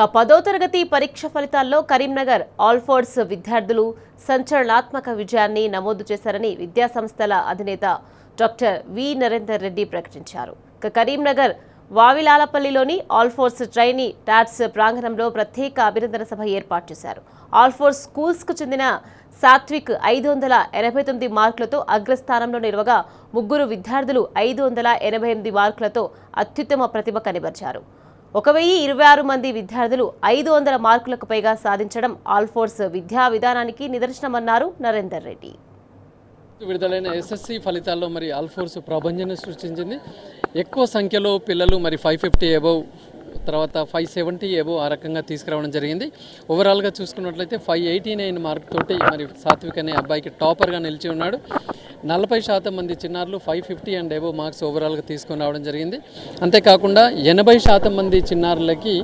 10వ తరగతి పరీక్ష ఫలితాల్లో కరీంనగర్ ఆల్ఫోర్డ్స్ విద్యార్థులు సంచలనాత్మక విజయాన్ని నమోదు చేశారని విద్యాసంస్థల అధినేత డాక్టర్ వి నరేందర్ రెడ్డి ప్రకటించారు. కరీంనగర్ వావిలాలపల్లిలోని ఆల్ఫోర్డ్స్ ట్రైనీ టాట్స్ ప్రాంగణంలో ప్రత్యేక అభినందన సభ ఏర్పాటు చేశారు. ఆల్ఫోర్డ్స్ స్కూల్స్కు చెందిన సాత్విక్ 589 మార్కులతో అగ్రస్థానంలో నిలవగా ముగ్గురు విద్యార్థులు 588 మార్కులతో అత్యుత్తమ ప్రతిభ కనబరిచారు. 1026 మంది విద్యార్థులు 500 మార్కులకు పైగా సాధించడం ఆల్ఫోర్డ్స్ విద్యా విధానానికి నిదర్శనమన్నారు నరేందర్ రెడ్డి. విడుదలైన ఎస్ఎస్సి ఫలితాల్లో మరి ఆల్ఫోర్డ్స్ ప్రభంజనం సృష్టించింది. ఎక్కువ సంఖ్యలో పిల్లలు మరి 550 అబవ్ తర్వాత 570 అబవ్ ఆ రకంగా తీసుకురావడం జరిగింది. ఓవరాల్గా చూసుకున్నట్లయితే 589 మార్క్ తోటి మరి సాత్విక్ అనే అబ్బాయికి టాపర్గా నిలిచి ఉన్నాడు. 40% మంది చిన్నారులు 550 అండ్ అబవ్ మార్క్స్ ఓవరాల్గా తీసుకొని రావడం జరిగింది. అంతేకాకుండా 80% మంది చిన్నారులకి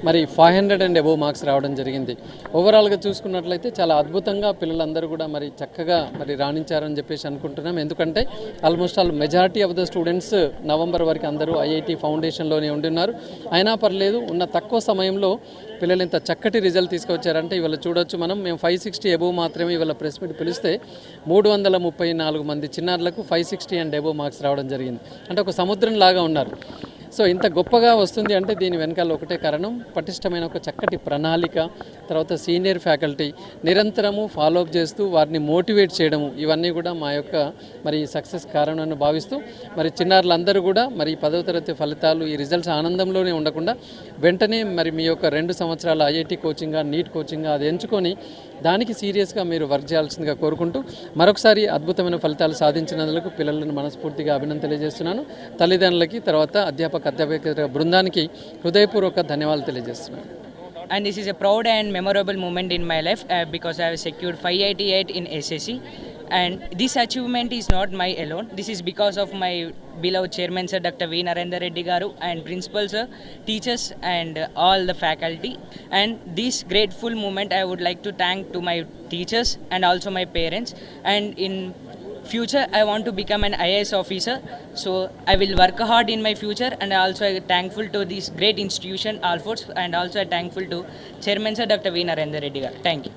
మరి 500 అండ్ అబవ్ మార్క్స్ రావడం జరిగింది. ఓవరాల్గా చూసుకున్నట్లయితే చాలా అద్భుతంగా పిల్లలందరూ కూడా మరి చక్కగా మరి రాణించారని చెప్పేసి అనుకుంటున్నాం. ఎందుకంటే almost all majority of the students November వరకు అందరూ ఐఐటి ఫౌండేషన్లోనే ఉంటున్నారు. అయినా పర్లేదు, ఉన్న తక్కువ సమయంలో పిల్లలు ఇంత చక్కటి రిజల్ట్ తీసుకొచ్చారంటే ఇవాళ చూడొచ్చు మనం. మేము 560 అబవ్ మాత్రమే ఇవాళ ప్రెస్ మీట్ పిలిస్తే 334 మంది చిన్నారులకు 560 అండ్ అబవ్ మార్క్స్ రావడం జరిగింది. అంటే ఒక సముద్రం లాగా ఉన్నారు. సో ఇంత గొప్పగా వస్తుంది అంటే దీని వెనకాల ఒకటే కారణం, పటిష్టమైన ఒక చక్కటి ప్రణాళిక, తర్వాత సీనియర్ ఫ్యాకల్టీ నిరంతరము ఫాలోఅప్ చేస్తూ వారిని మోటివేట్ చేయడము, ఇవన్నీ కూడా మా యొక్క మరి సక్సెస్ కారణాన్ని భావిస్తూ మరి చిన్నారులందరూ కూడా మరి 10వ తరగతి ఫలితాలు ఈ రిజల్ట్స్ ఆనందంలోనే ఉండకుండా వెంటనే మరి మీ యొక్క 2 సంవత్సరాల ఐఐటి కోచింగ్గా నీట్ కోచింగ్గా అది ఎంచుకొని దానికి సీరియస్గా మీరు వర్క్ చేయాల్సిందిగా కోరుకుంటూ మరొకసారి అద్భుతమైన ఫలితాలు సాధించినందుకు పిల్లలను మనస్ఫూర్తిగా అభినందన తెలియజేస్తున్నాను. తల్లిదండ్రులకి తర్వాత అధ్యాపక బృందానికి హృదయపూర్వక ధన్యవాదాలు తెలియజేస్తున్నాను. And this is a proud and memorable moment in my life because I have secured 588 in SSC, and this achievement is not my alone. This is because of my beloved chairman sir Dr. V Narendra Reddy garu and principal sir, teachers and all the faculty. And this grateful moment I would like to thank to my teachers and also my parents, and in future I want to become an IAS officer, so I will work hard in my future. And also I thankful to this great institution Alfords, and also I thankful to chairman sir Dr. V Narendra Reddy garu. Thank you.